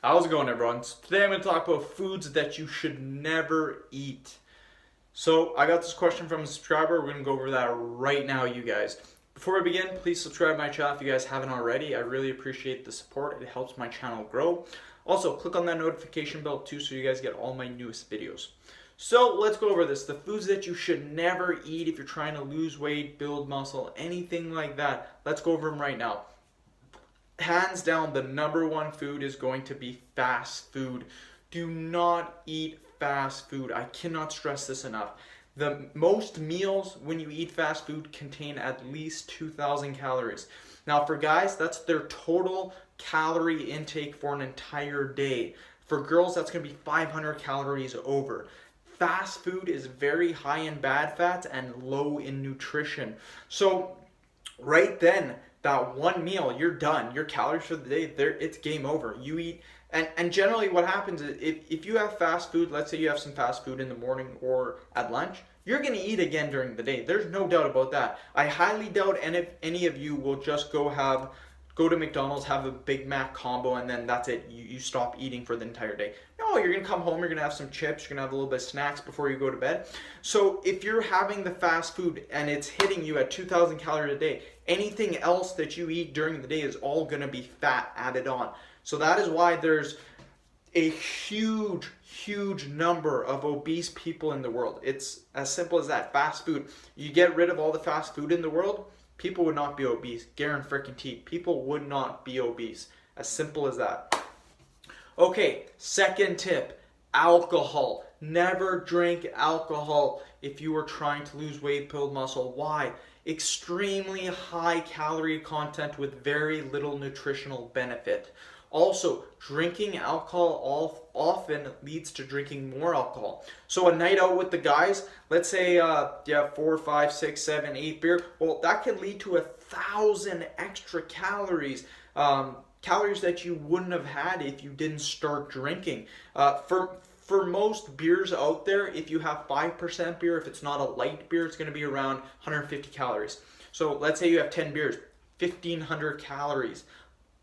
How's it going, everyone? So today I'm going to talk about foods that you should never eat. So I got this question from a subscriber. We're going to go over that right now, you guys. Before we begin, please subscribe to my channel if you guys haven't already. I really appreciate the support. It helps my channel grow. Also, click on that notification bell too so you guys get all my newest videos. So let's go over this. The foods that you should never eat if you're trying to lose weight, build muscle, anything like that. Let's go over them right now. Hands down, the number one food is going to be fast food. Do not eat fast food. I cannot stress this enough. The most meals when you eat fast food contain at least 2,000 calories. Now for guys, that's their total calorie intake for an entire day. For girls, that's going to be 500 calories over. Fast food is very high in bad fats and low in nutrition. So right then, that one meal, you're done. Your calories for the day, it's game over. You eat, and generally what happens is if you have fast food, let's say you have some fast food in the morning or at lunch, you're going to eat again during the day. There's no doubt about that. I highly doubt any of you will just go to McDonald's, have a Big Mac combo, and then that's it. You stop eating for the entire day. No, you're going to come home, you're going to have some chips, you're going to have a little bit of snacks before you go to bed. So if you're having the fast food and it's hitting you at 2,000 calories a day, anything else that you eat during the day is all going to be fat added on. So that is why there's a huge number of obese people in the world. It's as simple as that. Fast food. You get rid of all the fast food in the world, people would not be obese. Guarantee people would not be obese. As simple as that. Okay, second tip, alcohol. Never drink alcohol if you are trying to lose weight, build muscle. Why? Extremely high calorie content with very little nutritional benefit. Also, drinking alcohol often leads to drinking more alcohol. So a night out with the guys, let's say you have 4, 5, 6, 7, 8 beer. Well, that could lead to 1,000 extra calories. Calories that you wouldn't have had if you didn't start drinking. For most beers out there, if you have 5% beer, if it's not a light beer, it's going to be around 150 calories. So let's say you have 10 beers, 1,500 calories.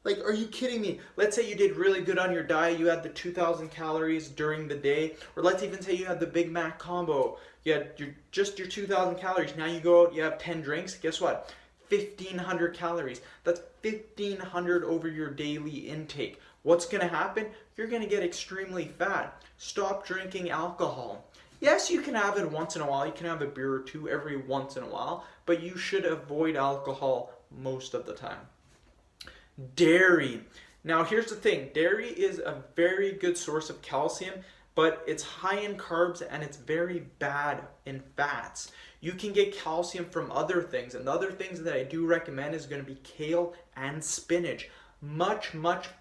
Like, are you kidding me? Let's say you did really good on your diet. You had the 2,000 calories during the day. Or let's even say you had the Big Mac combo. You had just your 2,000 calories. Now you go out, you have 10 drinks. Guess what? 1,500 calories. That's 1,500 over your daily intake. What's going to happen? You're going to get extremely fat. Stop drinking alcohol. Yes, you can have it once in a while. You can have a beer or two every once in a while. But you should avoid alcohol most of the time. Dairy. Now here's the thing. Dairy is a very good source of calcium, but it's high in carbs and it's very bad in fats. You can get calcium from other things, and the other things that I do recommend is going to be kale and spinach. Much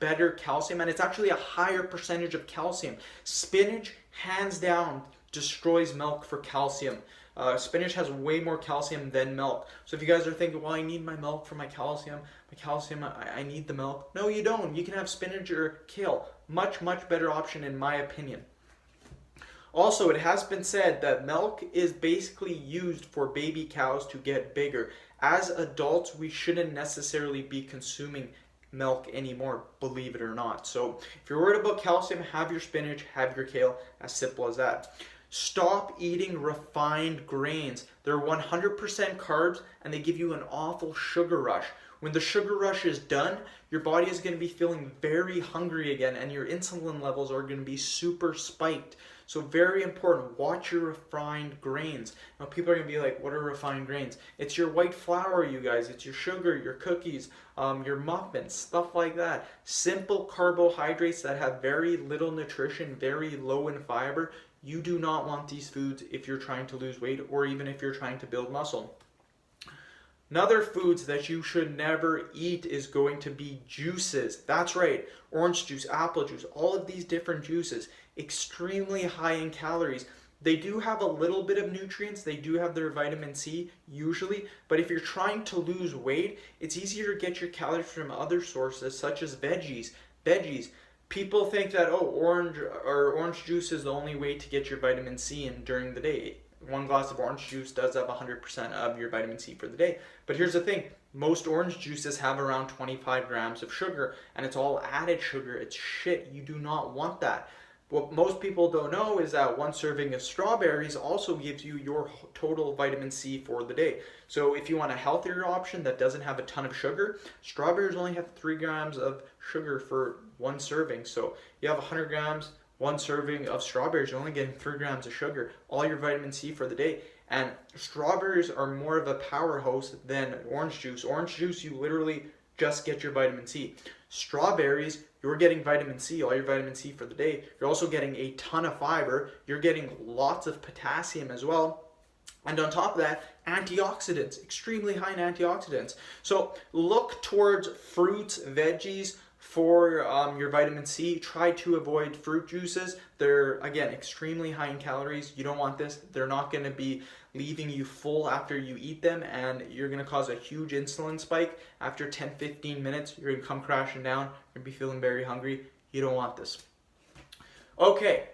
better calcium, and it's actually a higher percentage of calcium. Spinach, hands down, destroys milk for calcium. Spinach has way more calcium than milk. So if you guys are thinking, well, I need my milk for my calcium, I need the milk. No, you don't. You can have spinach or kale. Much better option in my opinion. Also, it has been said that milk is basically used for baby cows to get bigger. As adults, we shouldn't necessarily be consuming milk anymore, believe it or not. So if you're worried about calcium, have your spinach, have your kale, as simple as that. Stop eating refined grains. They're 100% carbs and they give you an awful sugar rush. When the sugar rush is done, your body is going to be feeling very hungry again and your insulin levels are going to be super spiked. So very important, watch your refined grains. Now people are going to be like, what are refined grains? It's your white flour, you guys. It's your sugar, your cookies, your muffins, stuff like that. Simple carbohydrates that have very little nutrition, very low in fiber. You do not want these foods if you're trying to lose weight or even if you're trying to build muscle. Another foods that you should never eat is going to be juices. That's right, orange juice, apple juice, all of these different juices, extremely high in calories. They do have a little bit of nutrients, they do have their vitamin C usually, but if you're trying to lose weight, it's easier to get your calories from other sources such as veggies. People think that, orange juice is the only way to get your vitamin C in during the day. One glass of orange juice does have 100% of your vitamin C for the day. But here's the thing, Most orange juices have around 25 grams of sugar, and it's all added sugar. It's shit. You do not want that. What most people don't know is that one serving of strawberries also gives you your total vitamin C for the day. So if you want a healthier option that doesn't have a ton of sugar, strawberries only have 3 grams of sugar for one serving. So you have 100 grams, one serving of strawberries, you're only getting 3 grams of sugar, all your vitamin C for the day. And strawberries are more of a powerhouse than orange juice. Orange juice, you literally just get your vitamin C. Strawberries, you're getting vitamin C, all your vitamin C for the day. You're also getting a ton of fiber. You're getting lots of potassium as well. And on top of that, antioxidants, extremely high in antioxidants. So look towards fruits, veggies for your vitamin C. Try to avoid fruit juices. They're, again, extremely high in calories. You don't want this. They're not going to be leaving you full after you eat them, and you're going to cause a huge insulin spike. After 10-15 minutes, you're going to come crashing down. You're going to be feeling very hungry. You don't want this. Okay,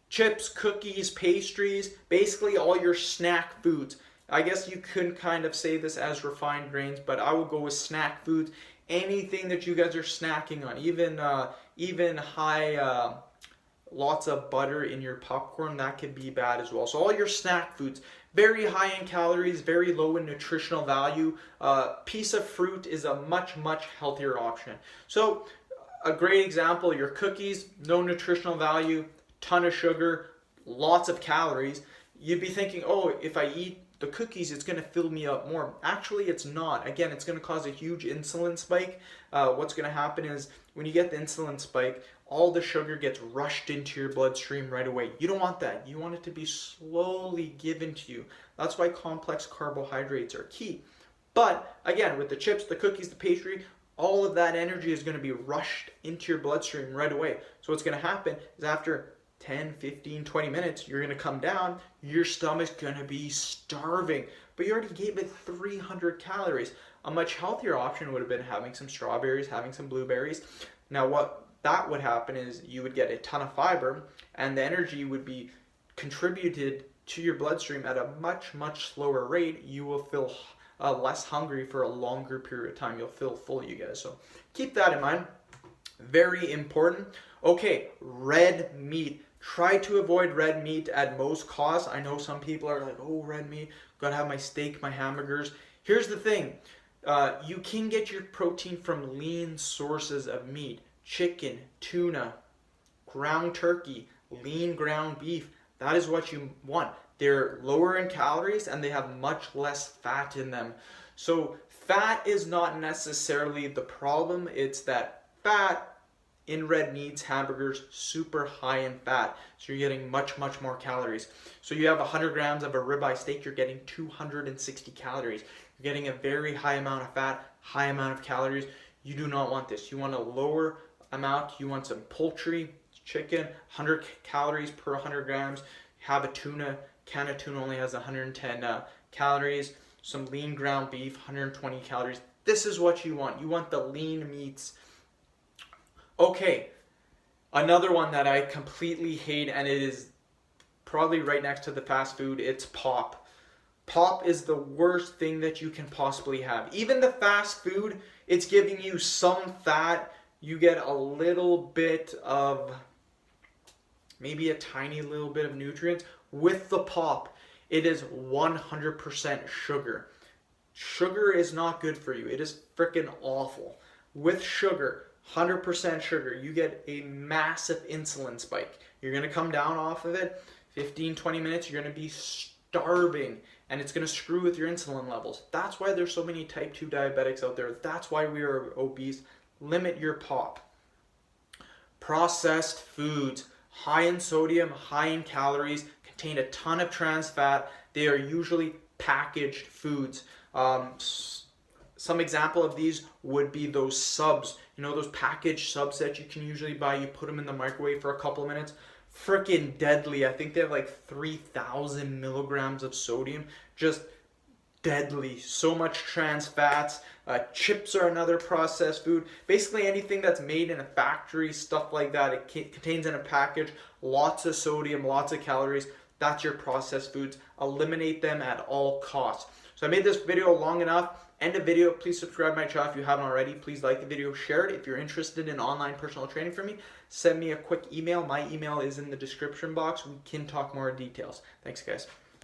chips, cookies, pastries, basically all your snack foods. I guess you could kind of say this as refined grains, but I would go with snack foods. Anything that you guys are snacking on, even high, lots of butter in your popcorn, that could be bad as well. So all your snack foods, very high in calories, very low in nutritional value. Piece of fruit is a much healthier option. So a great example, your cookies, no nutritional value, ton of sugar, lots of calories. You'd be thinking, oh, if I eat the cookies, it's going to fill me up more. Actually, it's not. Again, it's going to cause a huge insulin spike. What's going to happen is when you get the insulin spike, all the sugar gets rushed into your bloodstream right away. You don't want that. You want it to be slowly given to you. That's why complex carbohydrates are key. But again, with the chips, the cookies, the pastry, all of that energy is going to be rushed into your bloodstream right away. So what's going to happen is after 10, 15, 20 minutes, you're going to come down, your stomach's going to be starving, but you already gave it 300 calories. A much healthier option would have been having some strawberries, having some blueberries. Now what that would happen is you would get a ton of fiber, and the energy would be contributed to your bloodstream at a much slower rate. You will feel less hungry for a longer period of time. You'll feel full, you guys. So keep that in mind. Very important. Okay, red meat. Try to avoid red meat at most costs. I know some people are like, oh, red meat, gotta have my steak, my hamburgers. Here's the thing. You can get your protein from lean sources of meat. Chicken, tuna, ground turkey, lean ground beef. That is what you want. They're lower in calories and they have much less fat in them. So fat is not necessarily the problem. It's that fat in red meats, hamburgers, super high in fat. So you're getting much more calories. So you have 100 grams of a ribeye steak, you're getting 260 calories. You're getting a very high amount of fat, high amount of calories. You do not want this. You want a lower amount. You want some poultry, chicken, 100 calories per 100 grams. Have a tuna. Can of tuna only has 110 calories. Some lean ground beef, 120 calories. This is what you want. You want the lean meats. Okay, another one that I completely hate, and it is probably right next to the fast food, it's pop. Pop is the worst thing that you can possibly have. Even the fast food, it's giving you some fat. You get a little bit of, maybe a tiny little bit of nutrients. With the pop, it is 100% sugar. Sugar is not good for you. It is freaking awful. With sugar, 100% sugar, you get a massive insulin spike. You're going to come down off of it, 15-20 minutes, you're going to be starving, and it's going to screw with your insulin levels. That's why there's so many type 2 diabetics out there. That's why we are obese. Limit your pop. Processed foods, high in sodium, high in calories, contain a ton of trans fat. They are usually packaged foods. Some example of these would be those subs. You know, those packaged subs that you can usually buy. You put them in the microwave for a couple of minutes. Freaking deadly. I think they have like 3,000 milligrams of sodium. Just deadly. So much trans fats. Chips are another processed food. Basically anything that's made in a factory, stuff like that. It contains in a package. Lots of sodium, lots of calories. That's your processed foods. Eliminate them at all costs. So I made this video long enough. end of video. Please subscribe to my channel if you haven't already. Please like the video, share it. If you're interested in online personal training from me, send me a quick email. My email is in the description box. We can talk more details. Thanks, guys.